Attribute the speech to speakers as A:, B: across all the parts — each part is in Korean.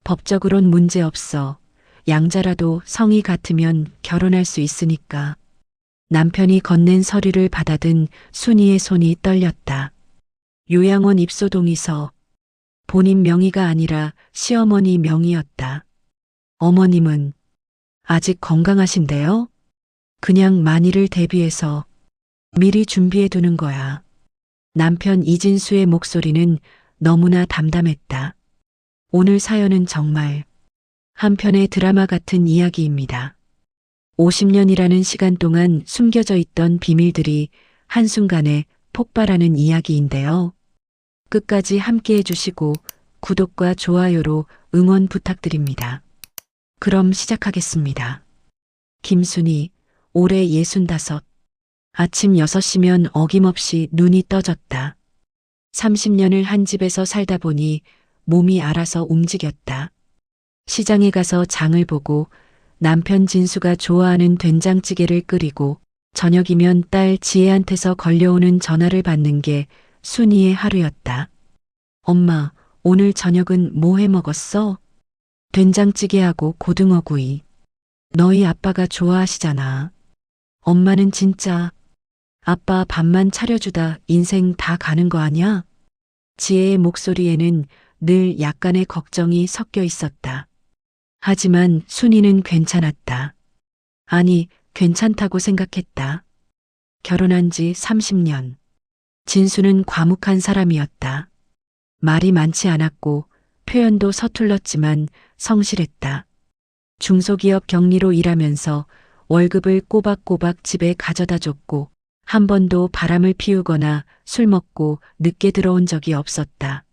A: 법적으론 문제 없어. 양자라도 성이 같으면 결혼할 수 있으니까. 남편이 건넨 서류를 받아든 순이의 손이 떨렸다. 요양원 입소 동의서. 본인 명의가 아니라 시어머니 명의였다. 어머님은 아직 건강하신데요? 그냥 만일을 대비해서 미리 준비해 두는 거야. 남편 이진수의 목소리는 너무나 담담했다. 오늘 사연은 정말 한편의 드라마 같은 이야기입니다. 50년이라는 시간 동안 숨겨져 있던 비밀들이 한순간에 폭발하는 이야기인데요. 끝까지 함께 해주시고 구독과 좋아요로 응원 부탁드립니다. 그럼 시작하겠습니다. 김순이, 올해 65. 아침 6시면 어김없이 눈이 떠졌다. 30년을 한 집에서 살다 보니 몸이 알아서 움직였다. 시장에 가서 장을 보고 남편 진수가 좋아하는 된장찌개를 끓이고 저녁이면 딸 지혜한테서 걸려오는 전화를 받는 게 순이의 하루였다. 엄마, 오늘 저녁은 뭐 해 먹었어? 된장찌개하고 고등어구이. 너희 아빠가 좋아하시잖아. 엄마는 진짜 아빠 밥만 차려주다 인생 다 가는 거 아냐? 지혜의 목소리에는 늘 약간의 걱정이 섞여 있었다. 하지만 순이는 괜찮았다. 아니, 괜찮다고 생각했다. 결혼한 지 30년. 진수는 과묵한 사람이었다. 말이 많지 않았고 표현도 서툴렀지만 성실했다. 중소기업 경리로 일하면서 월급을 꼬박꼬박 집에 가져다 줬고 한 번도 바람을 피우거나 술 먹고 늦게 들어온 적이 없었다.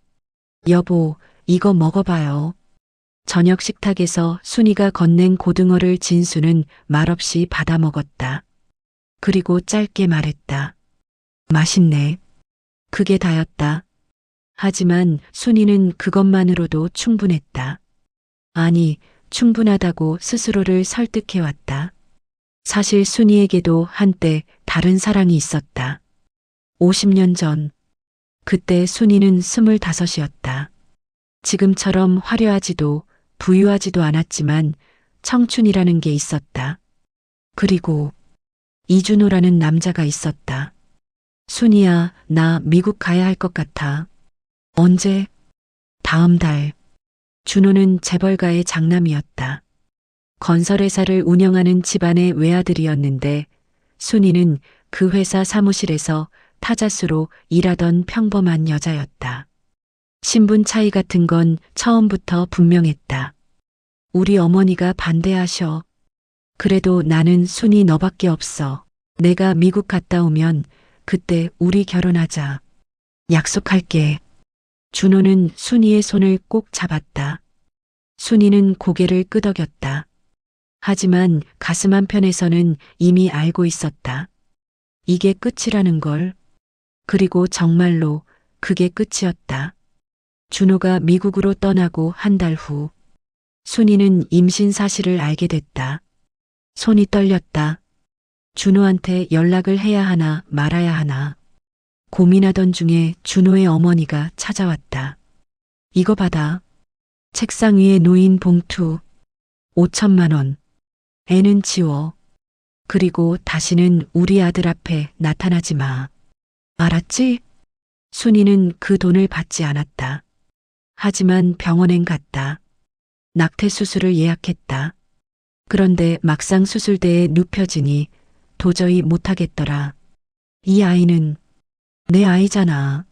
A: 여보, 이거 먹어봐요. 저녁 식탁에서 순이가 건넨 고등어를 진수는 말없이 받아 먹었다. 그리고 짧게 말했다. 맛있네. 그게 다였다. 하지만 순이는 그것만으로도 충분했다. 아니, 충분하다고 스스로를 설득해왔다. 사실 순이에게도 한때 다른 사랑이 있었다. 50년 전, 그때 순이는 25이었다. 지금처럼 화려하지도 부유하지도 않았지만 청춘이라는 게 있었다. 그리고 이준호라는 남자가 있었다. 순이야, 나 미국 가야 할 것 같아. 언제? 다음 달. 준호는 재벌가의 장남이었다. 건설회사를 운영하는 집안의 외아들이었는데 순이는 그 회사 사무실에서 타자수로 일하던 평범한 여자였다. 신분 차이 같은 건 처음부터 분명했다. 우리 어머니가 반대하셔. 그래도 나는 순이 너밖에 없어. 내가 미국 갔다 오면 그때 우리 결혼하자. 약속할게. 준호는 순이의 손을 꼭 잡았다. 순이는 고개를 끄덕였다. 하지만 가슴 한편에서는 이미 알고 있었다. 이게 끝이라는 걸. 그리고 정말로 그게 끝이었다. 준호가 미국으로 떠나고 한 달 후, 순이는 임신 사실을 알게 됐다. 손이 떨렸다. 준호한테 연락을 해야 하나 말아야 하나. 고민하던 중에 준호의 어머니가 찾아왔다. 이거 받아. 책상 위에 놓인 봉투. 5천만 원. 애는 지워. 그리고 다시는 우리 아들 앞에 나타나지 마. 알았지? 순이는 그 돈을 받지 않았다. 하지만 병원엔 갔다. 낙태 수술을 예약했다. 그런데 막상 수술대에 눕혀지니 도저히 못하겠더라. 이 아이는 내 아이잖아.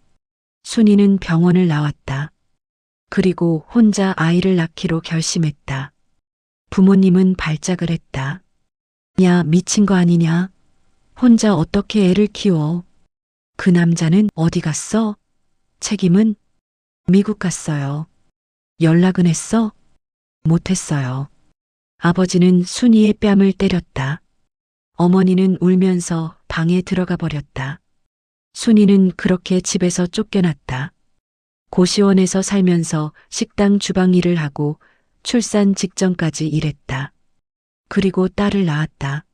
A: 순이는 병원을 나왔다. 그리고 혼자 아이를 낳기로 결심했다. 부모님은 발작을 했다. 야, 미친 거 아니냐? 혼자 어떻게 애를 키워? 그 남자는 어디 갔어? 책임은? 미국 갔어요. 연락은 했어? 못했어요. 아버지는 순이의 뺨을 때렸다. 어머니는 울면서 방에 들어가 버렸다. 순이는 그렇게 집에서 쫓겨났다. 고시원에서 살면서 식당 주방 일을 하고 출산 직전까지 일했다. 그리고 딸을 낳았다.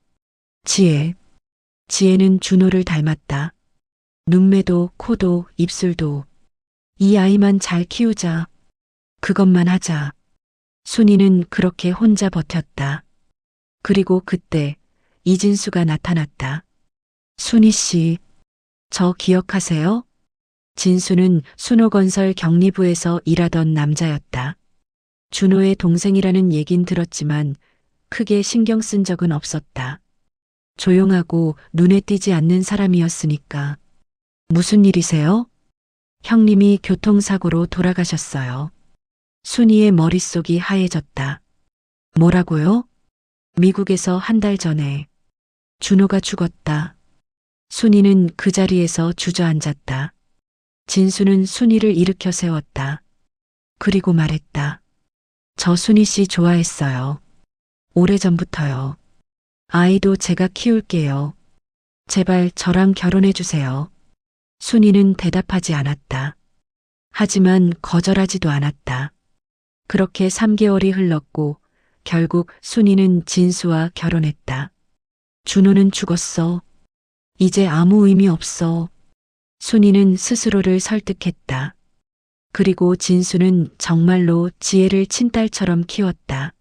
A: 지혜. 지혜는 준호를 닮았다. 눈매도 코도 입술도. 이 아이만 잘 키우자. 그것만 하자. 순이는 그렇게 혼자 버텼다. 그리고 그때 이진수가 나타났다. 순이 씨, 저 기억하세요? 진수는 순호건설 경리부에서 일하던 남자였다. 준호의 동생이라는 얘긴 들었지만 크게 신경 쓴 적은 없었다. 조용하고 눈에 띄지 않는 사람이었으니까. 무슨 일이세요? 형님이 교통사고로 돌아가셨어요. 순이의 머릿속이 하얘졌다. 뭐라고요? 미국에서 한 달 전에. 준호가 죽었다. 순이는 그 자리에서 주저앉았다. 진수는 순이를 일으켜 세웠다. 그리고 말했다. 저 순이 씨 좋아했어요. 오래전부터요. 아이도 제가 키울게요. 제발 저랑 결혼해 주세요. 순이는 대답하지 않았다. 하지만 거절하지도 않았다. 그렇게 3개월이 흘렀고 결국 순이는 진수와 결혼했다. 준호는 죽었어. 이제 아무 의미 없어. 순이는 스스로를 설득했다. 그리고 진수는 정말로 지혜를 친딸처럼 키웠다.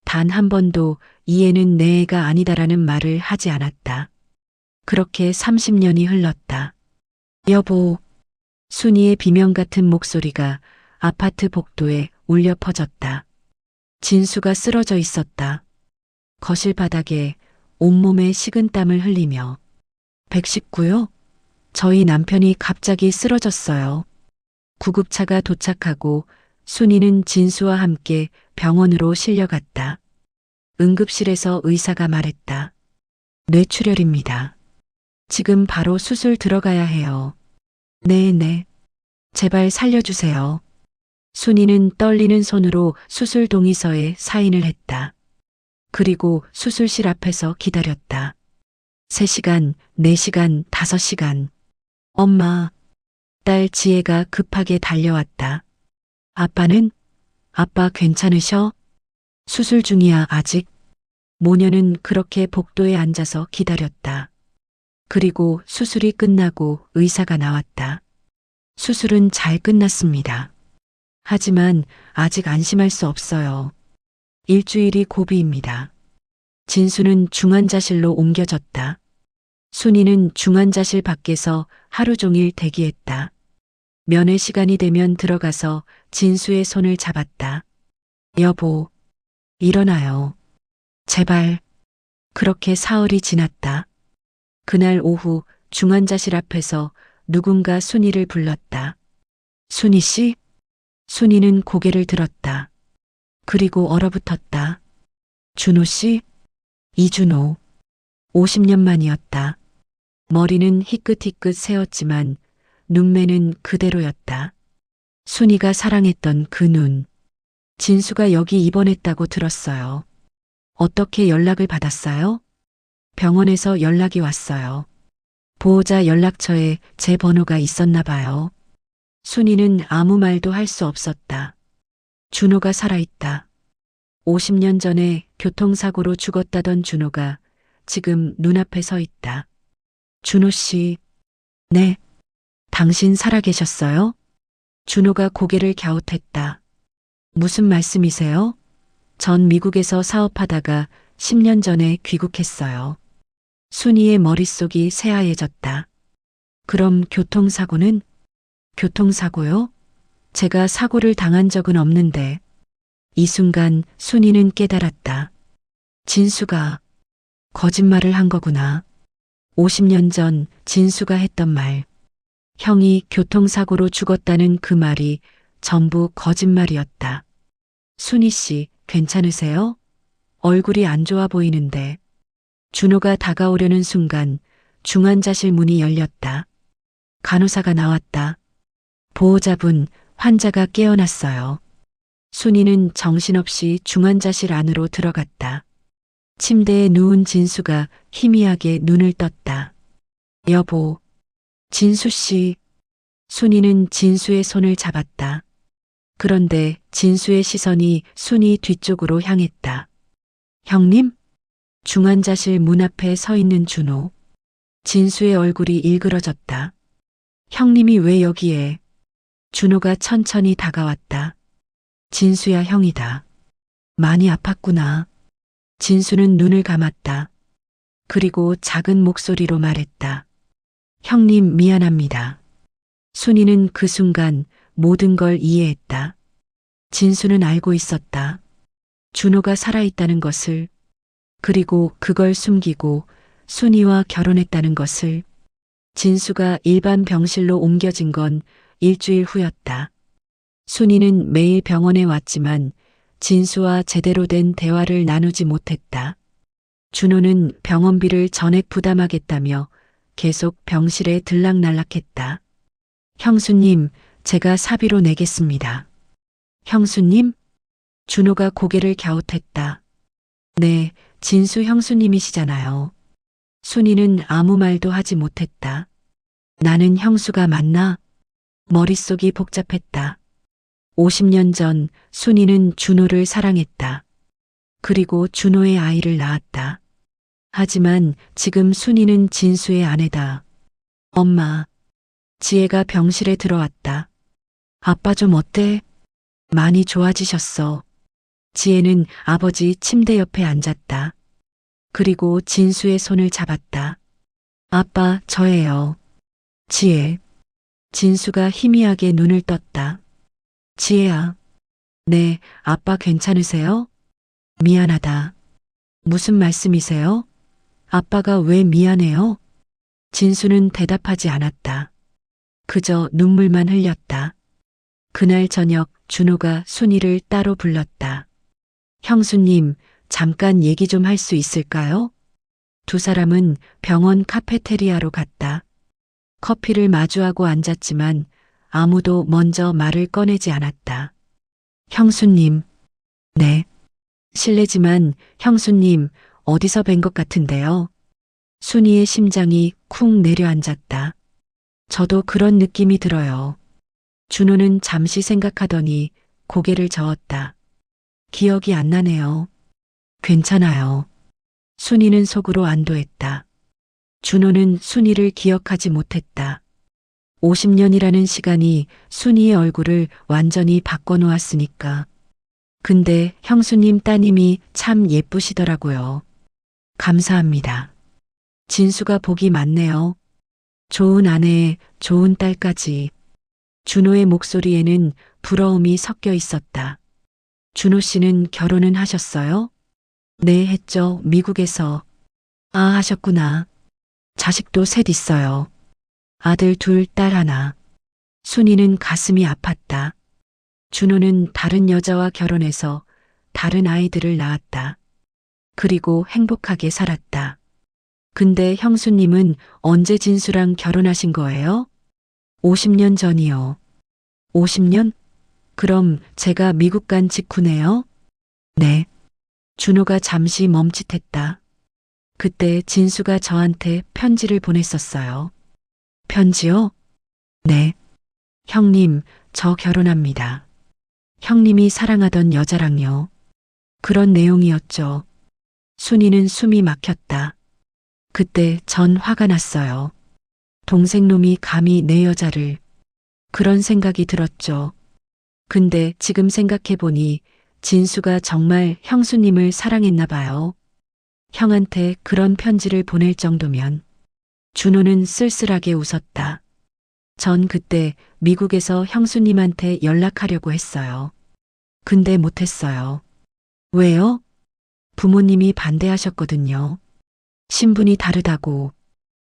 A: 단 한 번도 이 애는 내 애가 아니다라는 말을 하지 않았다. 그렇게 30년이 흘렀다. 여보, 순이의 비명 같은 목소리가 아파트 복도에 울려 퍼졌다. 진수가 쓰러져 있었다. 거실 바닥에 온몸에 식은땀을 흘리며 119요? 저희 남편이 갑자기 쓰러졌어요. 구급차가 도착하고 순이는 진수와 함께 병원으로 실려갔다. 응급실에서 의사가 말했다. 뇌출혈입니다. 지금 바로 수술 들어가야 해요. 네. 제발 살려주세요. 순이는 떨리는 손으로 수술 동의서에 사인을 했다. 그리고 수술실 앞에서 기다렸다. 3시간, 4시간, 5시간. 엄마, 딸 지혜가 급하게 달려왔다. 아빠는? 아빠 괜찮으셔? 수술 중이야, 아직. 모녀는 그렇게 복도에 앉아서 기다렸다. 그리고 수술이 끝나고 의사가 나왔다. 수술은 잘 끝났습니다. 하지만 아직 안심할 수 없어요. 일주일이 고비입니다. 진수는 중환자실로 옮겨졌다. 순이는 중환자실 밖에서 하루 종일 대기했다. 면회 시간이 되면 들어가서 진수의 손을 잡았다. 여보, 일어나요. 제발. 그렇게 사흘이 지났다. 그날 오후 중환자실 앞에서 누군가 순이를 불렀다. 순이 씨? 순이는 고개를 들었다. 그리고 얼어붙었다. 준호 씨? 이준호. 50년 만이었다. 머리는 희끗희끗 세었지만 눈매는 그대로였다. 순이가 사랑했던 그 눈. 진수가 여기 입원했다고 들었어요. 어떻게 연락을 받았어요? 병원에서 연락이 왔어요. 보호자 연락처에 제 번호가 있었나 봐요. 순이는 아무 말도 할 수 없었다. 준호가 살아있다. 50년 전에 교통사고로 죽었다던 준호가 지금 눈앞에 서 있다. 준호 씨. 네. 당신 살아계셨어요? 준호가 고개를 갸웃했다. 무슨 말씀이세요? 전 미국에서 사업하다가 10년 전에 귀국했어요. 순이의 머릿속이 새하얘졌다. 그럼 교통사고는? 교통사고요? 제가 사고를 당한 적은 없는데. 이 순간 순이는 깨달았다. 진수가 거짓말을 한 거구나. 50년 전 진수가 했던 말. 형이 교통사고로 죽었다는 그 말이 전부 거짓말이었다. 순이 씨, 괜찮으세요? 얼굴이 안 좋아 보이는데. 준호가 다가오려는 순간 중환자실 문이 열렸다. 간호사가 나왔다. 보호자분, 환자가 깨어났어요. 순이는 정신없이 중환자실 안으로 들어갔다. 침대에 누운 진수가 희미하게 눈을 떴다. 여보, 진수 씨. 순이는 진수의 손을 잡았다. 그런데 진수의 시선이 순이 뒤쪽으로 향했다. 형님? 중환자실 문 앞에 서 있는 준호. 진수의 얼굴이 일그러졌다. 형님이 왜 여기에? 준호가 천천히 다가왔다. 진수야, 형이다. 많이 아팠구나. 진수는 눈을 감았다. 그리고 작은 목소리로 말했다. 형님 미안합니다. 순이는 그 순간 모든 걸 이해했다. 진수는 알고 있었다. 준호가 살아있다는 것을, 그리고 그걸 숨기고 순이와 결혼했다는 것을. 진수가 일반 병실로 옮겨진 건 일주일 후였다. 순이는 매일 병원에 왔지만 진수와 제대로 된 대화를 나누지 못했다. 준호는 병원비를 전액 부담하겠다며 계속 병실에 들락날락했다. 형수님, 제가 사비로 내겠습니다. 형수님? 준호가 고개를 갸웃했다. 네, 진수 형수님이시잖아요. 순이는 아무 말도 하지 못했다. 나는 형수가 맞나? 머릿속이 복잡했다. 50년 전 순이는 준호를 사랑했다. 그리고 준호의 아이를 낳았다. 하지만 지금 순이는 진수의 아내다. 엄마. 지혜가 병실에 들어왔다. 아빠 좀 어때? 많이 좋아지셨어. 지혜는 아버지 침대 옆에 앉았다. 그리고 진수의 손을 잡았다. 아빠, 저예요. 지혜. 진수가 희미하게 눈을 떴다. 지혜야. 네, 아빠 괜찮으세요? 미안하다. 무슨 말씀이세요? 아빠가 왜 미안해요? 진수는 대답하지 않았다. 그저 눈물만 흘렸다. 그날 저녁 준호가 순이를 따로 불렀다. 형수님, 잠깐 얘기 좀 할 수 있을까요? 두 사람은 병원 카페테리아로 갔다. 커피를 마주하고 앉았지만 아무도 먼저 말을 꺼내지 않았다. 형수님. 네. 실례지만 형수님 어디서 뵌 것 같은데요. 순이의 심장이 쿵 내려앉았다. 저도 그런 느낌이 들어요. 준호는 잠시 생각하더니 고개를 저었다. 기억이 안 나네요. 괜찮아요. 순이는 속으로 안도했다. 준호는 순이를 기억하지 못했다. 50년이라는 시간이 순이의 얼굴을 완전히 바꿔놓았으니까. 근데 형수님 따님이 참 예쁘시더라고요. 감사합니다. 진수가 복이 많네요. 좋은 아내에 좋은 딸까지. 준호의 목소리에는 부러움이 섞여 있었다. 준호 씨는 결혼은 하셨어요? 네, 했죠. 미국에서. 아, 하셨구나. 자식도 셋 있어요. 아들 둘, 딸 하나. 순이는 가슴이 아팠다. 준호는 다른 여자와 결혼해서 다른 아이들을 낳았다. 그리고 행복하게 살았다. 근데 형수님은 언제 진수랑 결혼하신 거예요? 50년 전이요. 50년? 그럼 제가 미국 간 직후네요? 네. 준호가 잠시 멈칫했다. 그때 진수가 저한테 편지를 보냈었어요. 편지요? 네. 형님, 저 결혼합니다. 형님이 사랑하던 여자랑요. 그런 내용이었죠. 순이는 숨이 막혔다. 그때 전 화가 났어요. 동생놈이 감히 내 여자를. 그런 생각이 들었죠. 근데 지금 생각해보니 진수가 정말 형수님을 사랑했나 봐요. 형한테 그런 편지를 보낼 정도면. 준호는 쓸쓸하게 웃었다. 전 그때 미국에서 형수님한테 연락하려고 했어요. 근데 못했어요. 왜요? 부모님이 반대하셨거든요. 신분이 다르다고.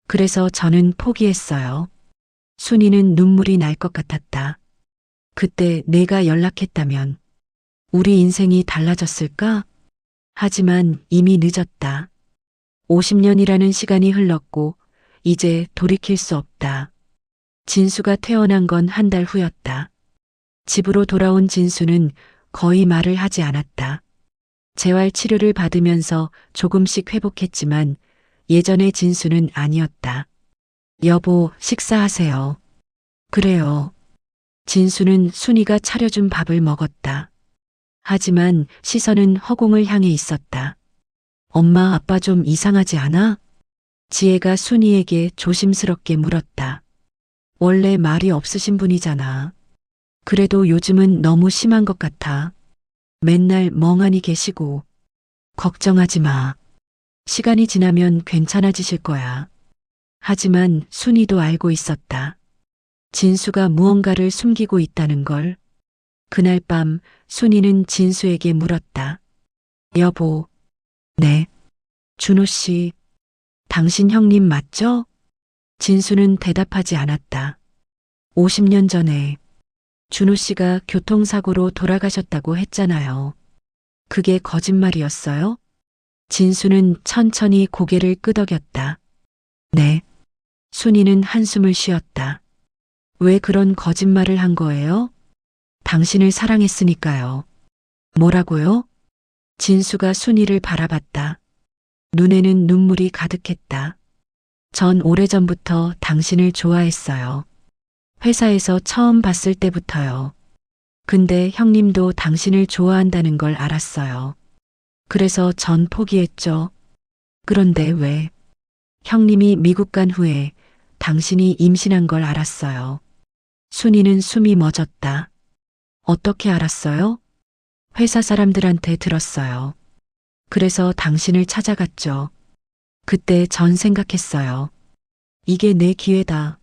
A: 그래서 저는 포기했어요. 순이는 눈물이 날 것 같았다. 그때 내가 연락했다면 우리 인생이 달라졌을까? 하지만 이미 늦었다. 50년이라는 시간이 흘렀고 이제 돌이킬 수 없다. 진수가 퇴원한 건 한 달 후였다. 집으로 돌아온 진수는 거의 말을 하지 않았다. 재활 치료를 받으면서 조금씩 회복했지만 예전의 진수는 아니었다. 여보, 식사하세요. 그래요. 진수는 순이가 차려준 밥을 먹었다. 하지만 시선은 허공을 향해 있었다. 엄마, 아빠 좀 이상하지 않아? 지혜가 순이에게 조심스럽게 물었다. 원래 말이 없으신 분이잖아. 그래도 요즘은 너무 심한 것 같아. 맨날 멍하니 계시고. 걱정하지 마. 시간이 지나면 괜찮아지실 거야. 하지만 순이도 알고 있었다. 진수가 무언가를 숨기고 있다는 걸. 그날 밤 순이는 진수에게 물었다. 여보. 네. 준호 씨, 당신 형님 맞죠? 진수는 대답하지 않았다. 50년 전에 준호 씨가 교통사고로 돌아가셨다고 했잖아요. 그게 거짓말이었어요? 진수는 천천히 고개를 끄덕였다. 네. 순이는 한숨을 쉬었다. 왜 그런 거짓말을 한 거예요? 당신을 사랑했으니까요. 뭐라고요? 진수가 순이를 바라봤다. 눈에는 눈물이 가득했다. 전 오래전부터 당신을 좋아했어요. 회사에서 처음 봤을 때부터요. 근데 형님도 당신을 좋아한다는 걸 알았어요. 그래서 전 포기했죠. 그런데 왜? 형님이 미국 간 후에 당신이 임신한 걸 알았어요. 순이는 숨이 멎었다. 어떻게 알았어요? 회사 사람들한테 들었어요. 그래서 당신을 찾아갔죠. 그때 전 생각했어요. 이게 내 기회다.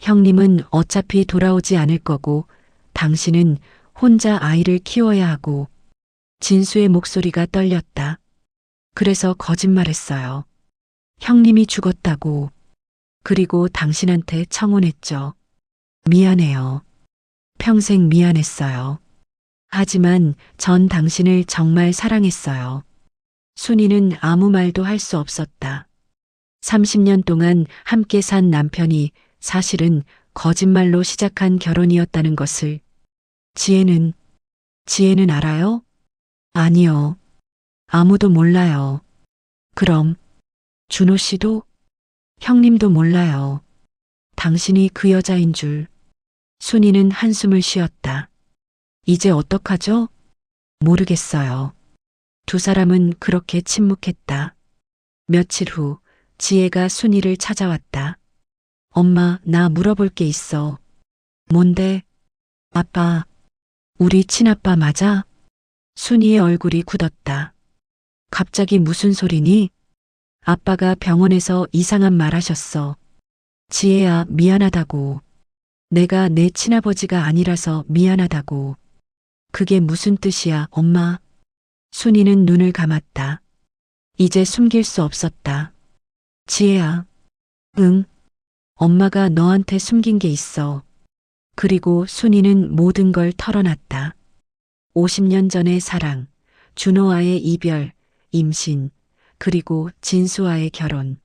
A: 형님은 어차피 돌아오지 않을 거고 당신은 혼자 아이를 키워야 하고. 진수의 목소리가 떨렸다. 그래서 거짓말했어요. 형님이 죽었다고. 그리고 당신한테 청혼했죠. 미안해요. 평생 미안했어요. 하지만 전 당신을 정말 사랑했어요. 순이는 아무 말도 할 수 없었다. 30년 동안 함께 산 남편이 사실은 거짓말로 시작한 결혼이었다는 것을. 지혜는 알아요? 아니요. 아무도 몰라요. 그럼 준호 씨도? 형님도 몰라요. 당신이 그 여자인 줄. 순이는 한숨을 쉬었다. 이제 어떡하죠? 모르겠어요. 두 사람은 그렇게 침묵했다. 며칠 후 지혜가 순이를 찾아왔다. 엄마, 나 물어볼 게 있어. 뭔데? 아빠, 우리 친아빠 맞아? 순이의 얼굴이 굳었다. 갑자기 무슨 소리니? 아빠가 병원에서 이상한 말 하셨어. 지혜야, 미안하다고. 내가 내 친아버지가 아니라서 미안하다고. 그게 무슨 뜻이야, 엄마? 순이는 눈을 감았다. 이제 숨길 수 없었다. 지혜야. 응. 엄마가 너한테 숨긴 게 있어. 그리고 순이는 모든 걸 털어놨다. 50년 전의 사랑, 준호와의 이별, 임신, 그리고 진수와의 결혼.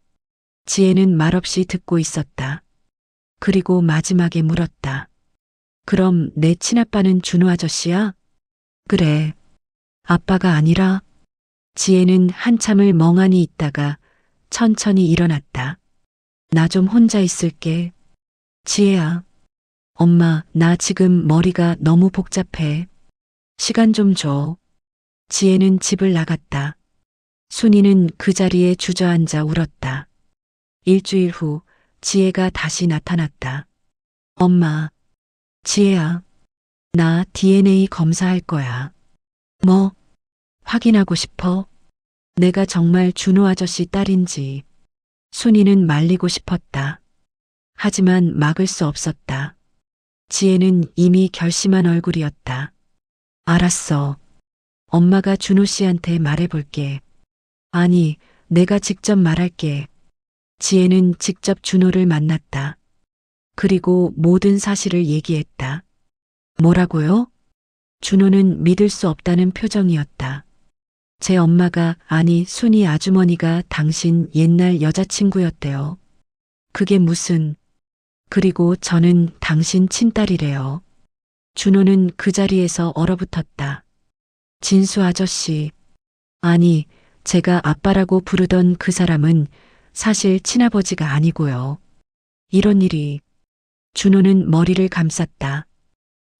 A: 지혜는 말없이 듣고 있었다. 그리고 마지막에 물었다. 그럼 내 친아빠는 준호 아저씨야? 그래. 아빠가 아니라? 지혜는 한참을 멍하니 있다가 천천히 일어났다. 나 좀 혼자 있을게. 지혜야. 엄마, 나 지금 머리가 너무 복잡해. 시간 좀 줘. 지혜는 집을 나갔다. 순이는 그 자리에 주저앉아 울었다. 일주일 후 지혜가 다시 나타났다. 엄마, 지혜야. 나 DNA 검사할 거야. 뭐? 확인하고 싶어? 내가 정말 준호 아저씨 딸인지. 순이는 말리고 싶었다. 하지만 막을 수 없었다. 지혜는 이미 결심한 얼굴이었다. 알았어. 엄마가 준호 씨한테 말해볼게. 아니, 내가 직접 말할게. 지혜는 직접 준호를 만났다. 그리고 모든 사실을 얘기했다. 뭐라고요? 준호는 믿을 수 없다는 표정이었다. 제 엄마가, 아니, 순이 아주머니가 당신 옛날 여자친구였대요. 그게 무슨... 그리고 저는 당신 친딸이래요. 준호는 그 자리에서 얼어붙었다. 진수 아저씨. 아니, 제가 아빠라고 부르던 그 사람은 사실 친아버지가 아니고요. 이런 일이. 준호는 머리를 감쌌다.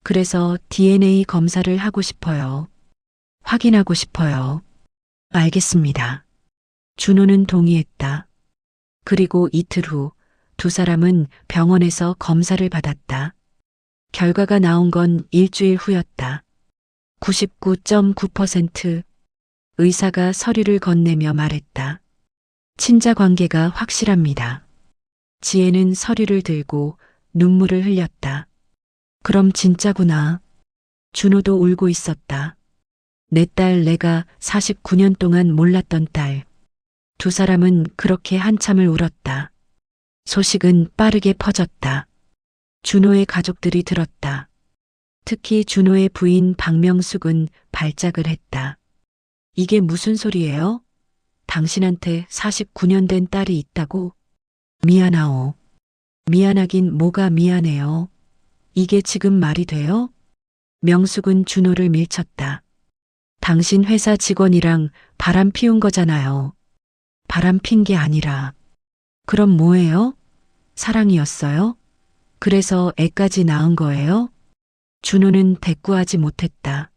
A: 그래서 DNA 검사를 하고 싶어요. 확인하고 싶어요. 알겠습니다. 준호는 동의했다. 그리고 이틀 후 두 사람은 병원에서 검사를 받았다. 결과가 나온 건 일주일 후였다. 99.9%. 의사가 서류를 건네며 말했다. 친자 관계가 확실합니다. 지혜는 서류를 들고 눈물을 흘렸다. 그럼 진짜구나. 준호도 울고 있었다. 내 딸, 내가 49년 동안 몰랐던 딸. 두 사람은 그렇게 한참을 울었다. 소식은 빠르게 퍼졌다. 준호의 가족들이 들었다. 특히 준호의 부인 박명숙은 발작을 했다. 이게 무슨 소리예요? 당신한테 49년 된 딸이 있다고? 미안하오. 미안하긴 뭐가 미안해요. 이게 지금 말이 돼요? 명숙은 준호를 밀쳤다. 당신 회사 직원이랑 바람 피운 거잖아요. 바람 핀 게 아니라. 그럼 뭐예요? 사랑이었어요? 그래서 애까지 낳은 거예요? 준호는 대꾸하지 못했다.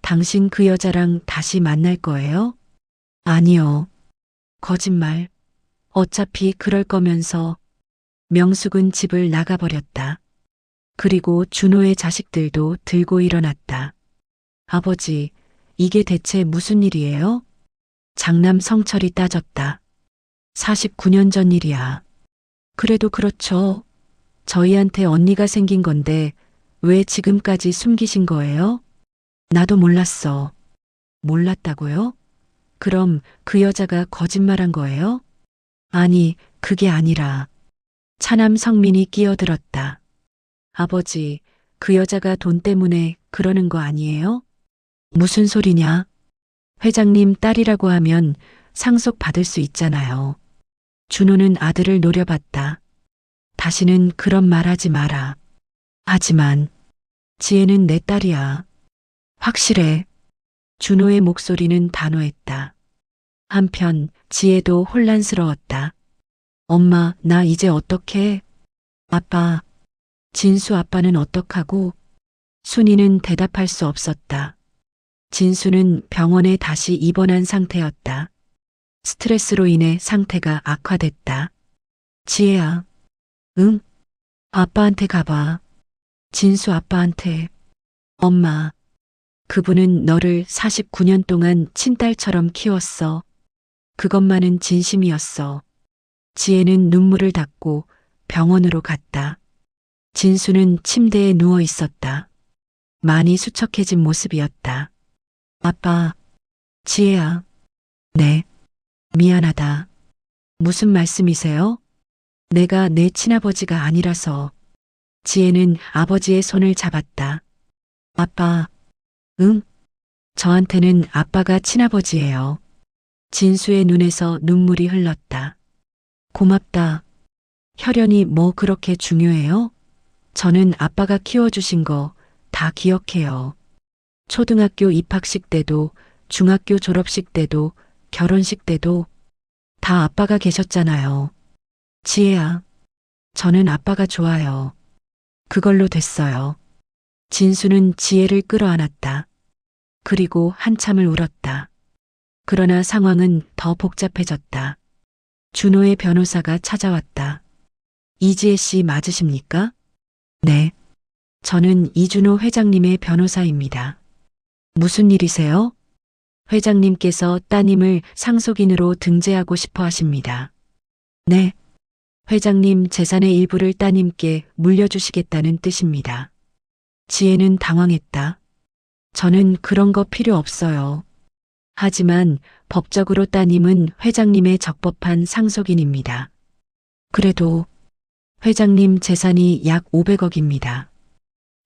A: 당신 그 여자랑 다시 만날 거예요? 아니요. 거짓말. 어차피 그럴 거면서. 명숙은 집을 나가버렸다. 그리고 준호의 자식들도 들고 일어났다. 아버지, 이게 대체 무슨 일이에요? 장남 성철이 따졌다. 49년 전 일이야. 그래도 그렇죠. 저희한테 언니가 생긴 건데 왜 지금까지 숨기신 거예요? 나도 몰랐어. 몰랐다고요? 그럼 그 여자가 거짓말한 거예요? 아니, 그게 아니라. 차남 성민이 끼어들었다. 아버지, 그 여자가 돈 때문에 그러는 거 아니에요? 무슨 소리냐? 회장님 딸이라고 하면 상속 받을 수 있잖아요. 준호는 아들을 노려봤다. 다시는 그런 말 하지 마라. 하지만 지혜는 내 딸이야. 확실해. 준호의 목소리는 단호했다. 한편 지혜도 혼란스러웠다. 엄마, 나 이제 어떡해? 아빠, 진수 아빠는 어떡하고? 순이는 대답할 수 없었다. 진수는 병원에 다시 입원한 상태였다. 스트레스로 인해 상태가 악화됐다. 지혜야. 응? 아빠한테 가봐. 진수 아빠한테. 엄마. 그분은 너를 49년 동안 친딸처럼 키웠어. 그것만은 진심이었어. 지혜는 눈물을 닦고 병원으로 갔다. 진수는 침대에 누워 있었다. 많이 수척해진 모습이었다. 아빠, 지혜야. 네. 미안하다. 무슨 말씀이세요? 내가 내 친아버지가 아니라서. 지혜는 아버지의 손을 잡았다. 아빠, 응? 저한테는 아빠가 친아버지예요. 진수의 눈에서 눈물이 흘렀다. 고맙다. 혈연이 뭐 그렇게 중요해요? 저는 아빠가 키워주신 거 다 기억해요. 초등학교 입학식 때도, 중학교 졸업식 때도, 결혼식 때도 다 아빠가 계셨잖아요. 지혜야, 저는 아빠가 좋아요. 그걸로 됐어요. 진수는 지혜를 끌어안았다. 그리고 한참을 울었다. 그러나 상황은 더 복잡해졌다. 준호의 변호사가 찾아왔다. 이지혜 씨 맞으십니까? 네. 저는 이준호 회장님의 변호사입니다. 무슨 일이세요? 회장님께서 따님을 상속인으로 등재하고 싶어 하십니다. 네. 회장님 재산의 일부를 따님께 물려주시겠다는 뜻입니다. 지혜는 당황했다. 저는 그런 거 필요 없어요. 하지만 법적으로 따님은 회장님의 적법한 상속인입니다. 그래도 회장님 재산이 약 500억입니다.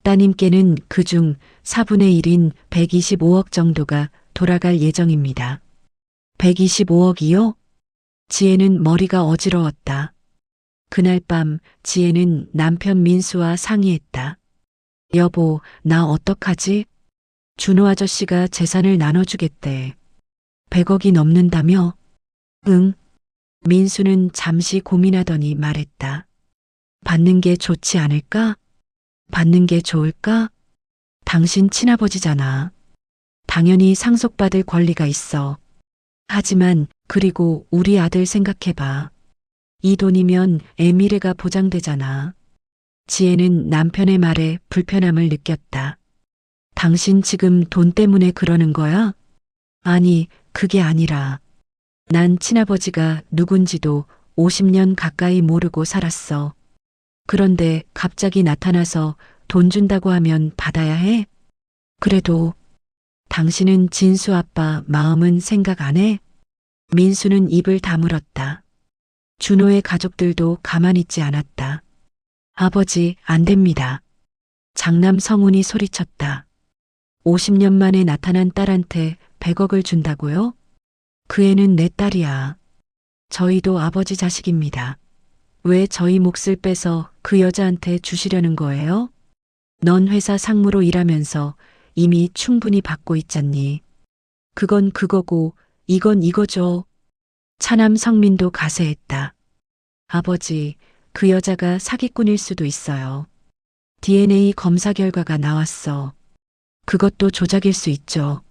A: 따님께는 그중 4분의 1인 125억 정도가 돌아갈 예정입니다. 125억이요? 지혜는 머리가 어지러웠다. 그날 밤 지혜는 남편 민수와 상의했다. 여보, 나 어떡하지? 준호 아저씨가 재산을 나눠주겠대. 100억이 넘는다며? 응. 민수는 잠시 고민하더니 말했다. 받는 게 좋지 않을까? 받는 게 좋을까? 당신 친아버지잖아. 당연히 상속받을 권리가 있어. 하지만 그리고 우리 아들 생각해봐. 이 돈이면 애 미래가 보장되잖아. 지혜는 남편의 말에 불편함을 느꼈다. 당신 지금 돈 때문에 그러는 거야? 아니, 그게 아니라. 난 친아버지가 누군지도 50년 가까이 모르고 살았어. 그런데 갑자기 나타나서 돈 준다고 하면 받아야 해? 그래도 당신은 진수 아빠 마음은 생각 안 해? 민수는 입을 다물었다. 준호의 가족들도 가만히 있지 않았다. 아버지, 안 됩니다. 장남 성훈이 소리쳤다. 50년 만에 나타난 딸한테 100억을 준다고요? 그 애는 내 딸이야. 저희도 아버지 자식입니다. 왜 저희 몫을 빼서 그 여자한테 주시려는 거예요? 넌 회사 상무로 일하면서 이미 충분히 받고 있잖니. 그건 그거고 이건 이거죠. 차남 성민도 가세했다. 아버지, 그 여자가 사기꾼일 수도 있어요. DNA 검사 결과가 나왔어. 그것도 조작일 수 있죠.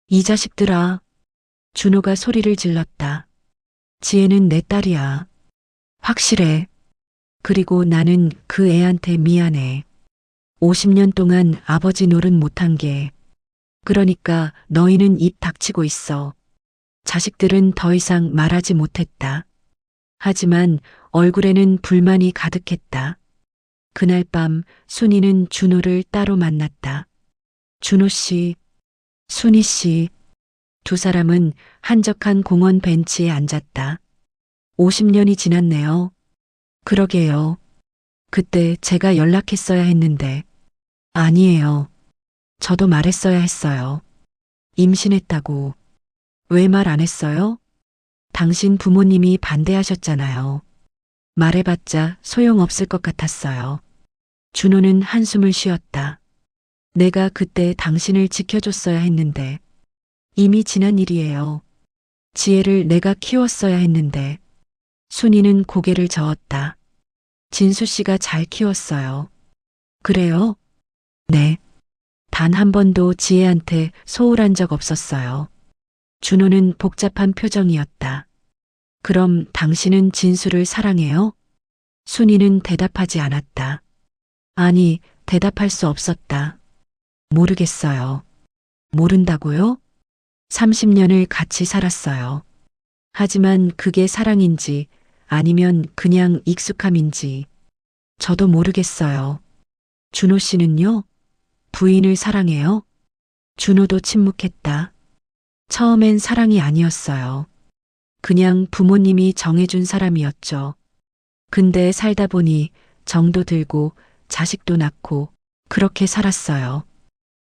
A: 이 자식들아. 준호가 소리를 질렀다. 지혜는 내 딸이야. 확실해. 그리고 나는 그 애한테 미안해. 50년 동안 아버지 노릇 못한 게. 그러니까 너희는 입 닥치고 있어. 자식들은 더 이상 말하지 못했다. 하지만 얼굴에는 불만이 가득했다. 그날 밤 순이는 준호를 따로 만났다. 준호 씨, 순이 씨. 두 사람은 한적한 공원 벤치에 앉았다. 50년이 지났네요. 그러게요. 그때 제가 연락했어야 했는데. 아니에요. 저도 말했어야 했어요. 임신했다고. 왜 말 안 했어요? 당신 부모님이 반대하셨잖아요. 말해봤자 소용없을 것 같았어요. 준호는 한숨을 쉬었다. 내가 그때 당신을 지켜줬어야 했는데. 이미 지난 일이에요. 지혜를 내가 키웠어야 했는데. 순이는 고개를 저었다. 진수 씨가 잘 키웠어요. 그래요? 네. 단 한 번도 지혜한테 소홀한 적 없었어요. 준호는 복잡한 표정이었다. 그럼 당신은 진수를 사랑해요? 순이는 대답하지 않았다. 아니, 대답할 수 없었다. 모르겠어요. 모른다고요? 30년을 같이 살았어요. 하지만 그게 사랑인지 아니면 그냥 익숙함인지 저도 모르겠어요. 준호 씨는요? 부인을 사랑해요? 준호도 침묵했다. 처음엔 사랑이 아니었어요. 그냥 부모님이 정해준 사람이었죠. 근데 살다 보니 정도 들고 자식도 낳고 그렇게 살았어요.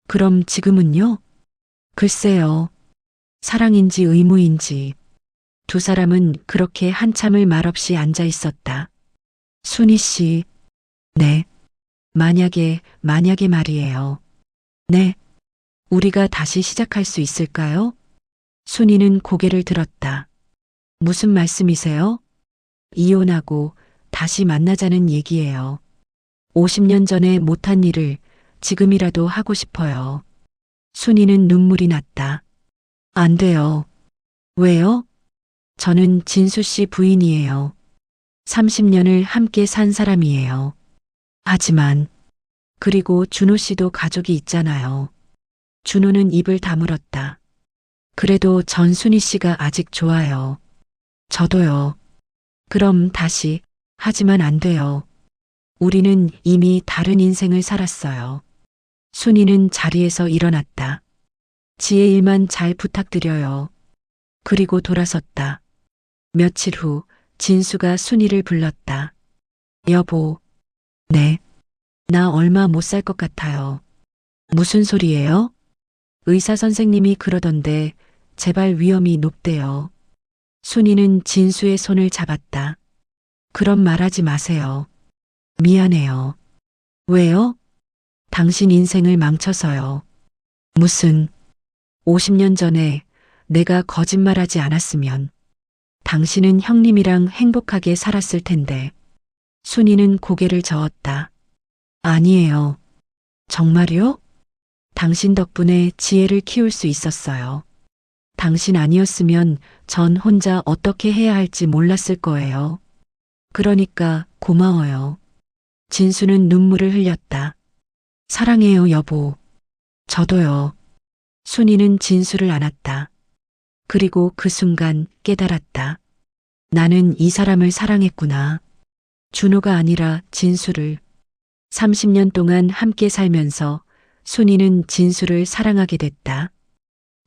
A: 그럼 지금은요? 글쎄요. 사랑인지 의무인지. 두 사람은 그렇게 한참을 말없이 앉아 있었다. 순이 씨. 네. 만약에 말이에요. 네. 우리가 다시 시작할 수 있을까요? 순이는 고개를 들었다. 무슨 말씀이세요? 이혼하고 다시 만나자는 얘기예요. 50년 전에 못한 일을 지금이라도 하고 싶어요. 순이는 눈물이 났다. 안 돼요. 왜요? 저는 진수 씨 부인이에요. 30년을 함께 산 사람이에요. 하지만, 그리고 준호 씨도 가족이 있잖아요. 준호는 입을 다물었다. 그래도 전순희 씨가 아직 좋아요. 저도요. 그럼 다시, 하지만 안 돼요. 우리는 이미 다른 인생을 살았어요. 순이는 자리에서 일어났다. 지혜 일만 잘 부탁드려요. 그리고 돌아섰다. 며칠 후 진수가 순이를 불렀다. 여보. 네. 나 얼마 못 살 것 같아요. 무슨 소리예요? 의사 선생님이 그러던데 재발 위험이 높대요. 순이는 진수의 손을 잡았다. 그런 말하지 마세요. 미안해요. 왜요? 당신 인생을 망쳐서요. 무슨 50년 전에 내가 거짓말하지 않았으면 당신은 형님이랑 행복하게 살았을 텐데. 순이는 고개를 저었다. 아니에요. 정말요? 당신 덕분에 지혜를 키울 수 있었어요. 당신 아니었으면 전 혼자 어떻게 해야 할지 몰랐을 거예요. 그러니까 고마워요. 진수는 눈물을 흘렸다. 사랑해요, 여보. 저도요. 순이는 진수를 안았다. 그리고 그 순간 깨달았다. 나는 이 사람을 사랑했구나. 준호가 아니라 진수를. 30년 동안 함께 살면서 순이는 진수를 사랑하게 됐다.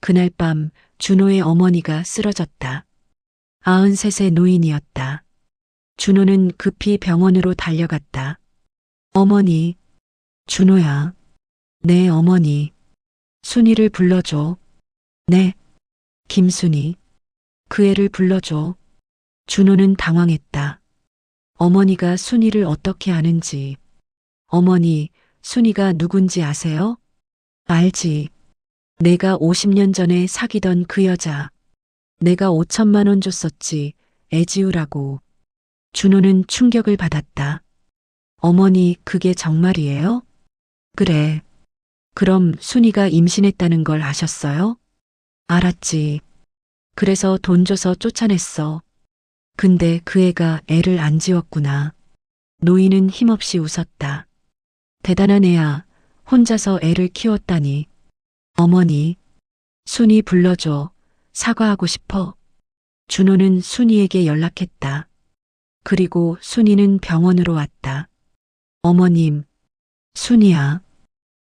A: 그날 밤 준호의 어머니가 쓰러졌다. 93세 노인이었다. 준호는 급히 병원으로 달려갔다. 어머니, 준호야. 네, 어머니. 순이를 불러줘. 네, 김순이. 그 애를 불러줘. 준호는 당황했다. 어머니가 순이를 어떻게 아는지. 어머니, 순이가 누군지 아세요? 알지. 내가 50년 전에 사귀던 그 여자. 내가 5천만 원 줬었지. 애 지우라고. 준호는 충격을 받았다. 어머니, 그게 정말이에요? 그래. 그럼 순이가 임신했다는 걸 아셨어요? 알았지. 그래서 돈 줘서 쫓아냈어. 근데 그 애가 애를 안 지웠구나. 노인은 힘없이 웃었다. 대단한 애야. 혼자서 애를 키웠다니. 어머니, 순이 불러줘. 사과하고 싶어. 준호는 순이에게 연락했다. 그리고 순이는 병원으로 왔다. 어머님, 순이야.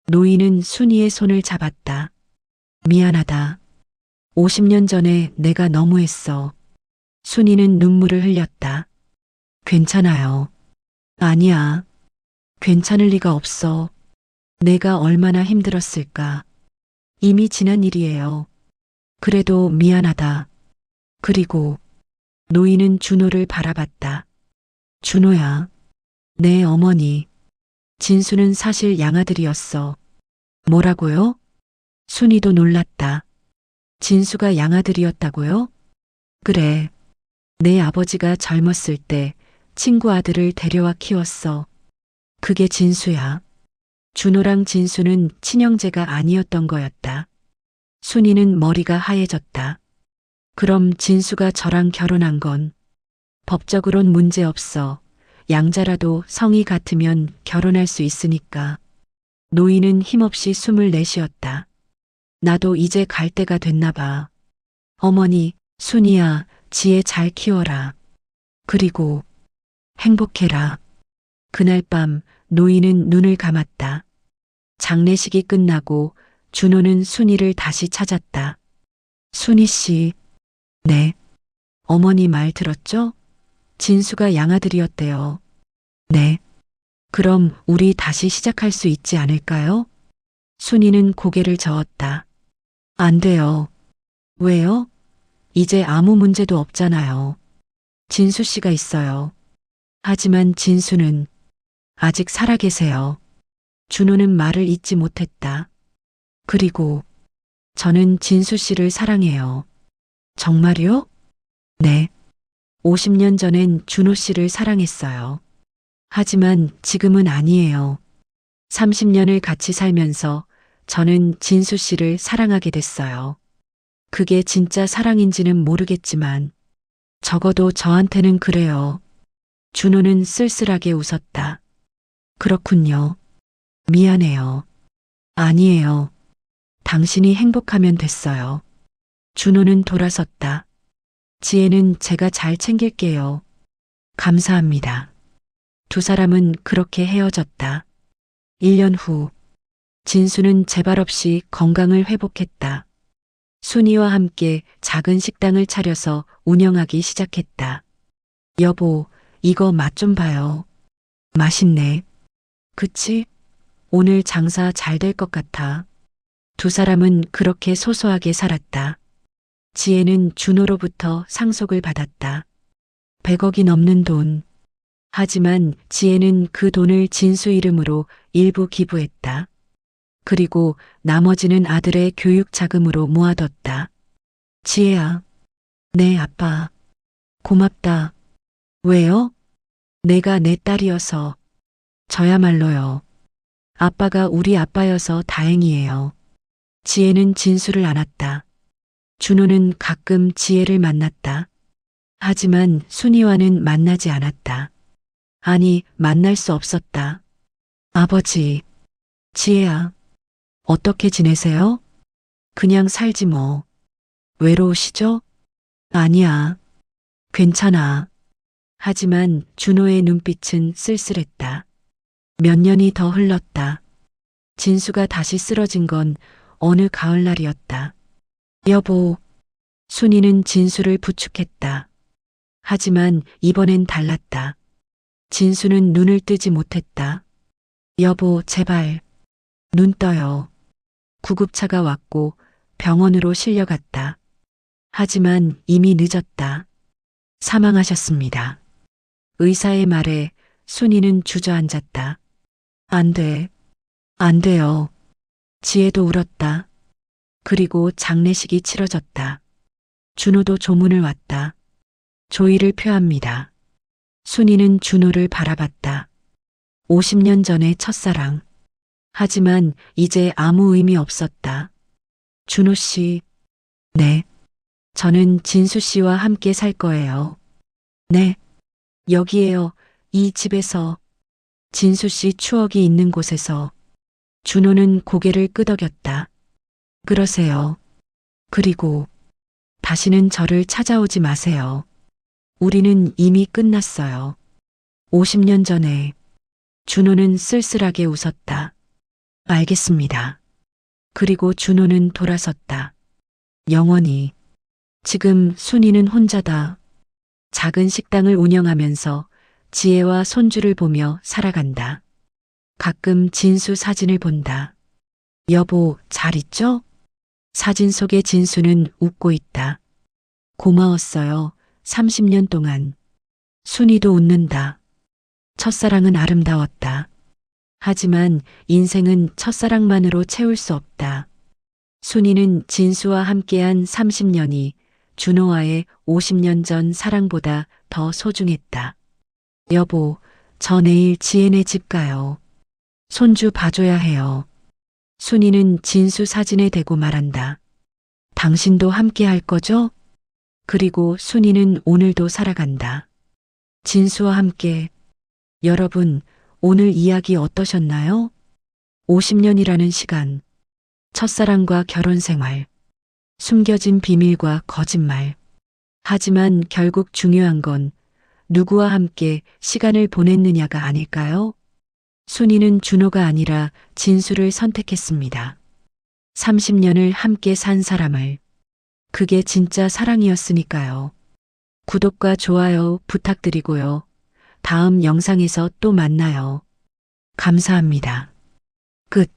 A: 노인은 순이의 손을 잡았다. 미안하다. 50년 전에 내가 너무했어. 순이는 눈물을 흘렸다. 괜찮아요. 아니야. 괜찮을 리가 없어. 내가 얼마나 힘들었을까. 이미 지난 일이에요. 그래도 미안하다. 그리고 노인은 준호를 바라봤다. 준호야. 내 어머니. 진수는 사실 양아들이었어. 뭐라고요? 순이도 놀랐다. 진수가 양아들이었다고요? 그래. 내 아버지가 젊었을 때 친구 아들을 데려와 키웠어. 그게 진수야. 준호랑 진수는 친형제가 아니었던 거였다. 순이는 머리가 하얘졌다. 그럼 진수가 저랑 결혼한 건 법적으론 문제 없어. 양자라도 성이 같으면 결혼할 수 있으니까. 노인은 힘없이 숨을 내쉬었다. 나도 이제 갈 때가 됐나 봐. 어머니, 순이야, 지혜 잘 키워라. 그리고 행복해라. 그날 밤 노인은 눈을 감았다. 장례식이 끝나고 준호는 순이를 다시 찾았다. 순이 씨. 네. 어머니 말 들었죠? 진수가 양아들이었대요. 네. 그럼 우리 다시 시작할 수 있지 않을까요? 순이는 고개를 저었다. 안 돼요. 왜요? 이제 아무 문제도 없잖아요. 진수 씨가 있어요. 하지만 진수는 아직 살아계세요. 준호는 말을 잇지 못했다. 그리고 저는 진수 씨를 사랑해요. 정말요? 네. 50년 전엔 준호 씨를 사랑했어요. 하지만 지금은 아니에요. 30년을 같이 살면서 저는 진수 씨를 사랑하게 됐어요. 그게 진짜 사랑인지는 모르겠지만 적어도 저한테는 그래요. 준호는 쓸쓸하게 웃었다. 그렇군요. 미안해요. 아니에요. 당신이 행복하면 됐어요. 준호는 돌아섰다. 지혜는 제가 잘 챙길게요. 감사합니다. 두 사람은 그렇게 헤어졌다. 1년 후, 진수는 재발 없이 건강을 회복했다. 순이와 함께 작은 식당을 차려서 운영하기 시작했다. 여보, 이거 맛 좀 봐요. 맛있네. 그치? 오늘 장사 잘 될 것 같아. 두 사람은 그렇게 소소하게 살았다. 지혜는 준호로부터 상속을 받았다. 100억이 넘는 돈. 하지만 지혜는 그 돈을 진수 이름으로 일부 기부했다. 그리고 나머지는 아들의 교육 자금으로 모아뒀다. 지혜야. 네, 아빠. 고맙다. 왜요? 내가 내 딸이어서. 저야말로요. 아빠가 우리 아빠여서 다행이에요. 지혜는 진수를 안았다. 준호는 가끔 지혜를 만났다. 하지만 순이와는 만나지 않았다. 아니, 만날 수 없었다. 아버지, 지혜야. 어떻게 지내세요? 그냥 살지 뭐. 외로우시죠? 아니야. 괜찮아. 하지만 준호의 눈빛은 쓸쓸했다. 몇 년이 더 흘렀다. 진수가 다시 쓰러진 건 어느 가을날이었다. 여보, 순이는 진수를 부축했다. 하지만 이번엔 달랐다. 진수는 눈을 뜨지 못했다. 여보, 제발. 눈 떠요. 구급차가 왔고 병원으로 실려갔다. 하지만 이미 늦었다. 사망하셨습니다. 의사의 말에 순이는 주저앉았다. 안 돼. 안 돼요. 지혜도 울었다. 그리고 장례식이 치러졌다. 준호도 조문을 왔다. 조의를 표합니다. 순이는 준호를 바라봤다. 50년 전의 첫사랑. 하지만 이제 아무 의미 없었다. 준호 씨. 네. 저는 진수 씨와 함께 살 거예요. 네. 여기에요. 이 집에서. 진수 씨 추억이 있는 곳에서. 준호는 고개를 끄덕였다. 그러세요. 그리고 다시는 저를 찾아오지 마세요. 우리는 이미 끝났어요. 50년 전에. 준호는 쓸쓸하게 웃었다. 알겠습니다. 그리고 준호는 돌아섰다. 영원히. 지금 순이는 혼자다. 작은 식당을 운영하면서 지혜와 손주를 보며 살아간다. 가끔 진수 사진을 본다. 여보, 잘 있죠? 사진 속의 진수는 웃고 있다. 고마웠어요. 30년 동안. 순이도 웃는다. 첫사랑은 아름다웠다. 하지만 인생은 첫사랑만으로 채울 수 없다. 순이는 진수와 함께한 30년이 준호와의 50년 전 사랑보다 더 소중했다. 여보, 저 내일 지혜네 집 가요. 손주 봐줘야 해요. 순이는 진수 사진에 대고 말한다. 당신도 함께 할 거죠? 그리고 순이는 오늘도 살아간다. 진수와 함께. 여러분, 오늘 이야기 어떠셨나요? 50년이라는 시간. 첫사랑과 결혼 생활. 숨겨진 비밀과 거짓말. 하지만 결국 중요한 건 누구와 함께 시간을 보냈느냐가 아닐까요? 순이는 준호가 아니라 진수를 선택했습니다. 30년을 함께 산 사람을. 그게 진짜 사랑이었으니까요. 구독과 좋아요 부탁드리고요. 다음 영상에서 또 만나요. 감사합니다. 끝.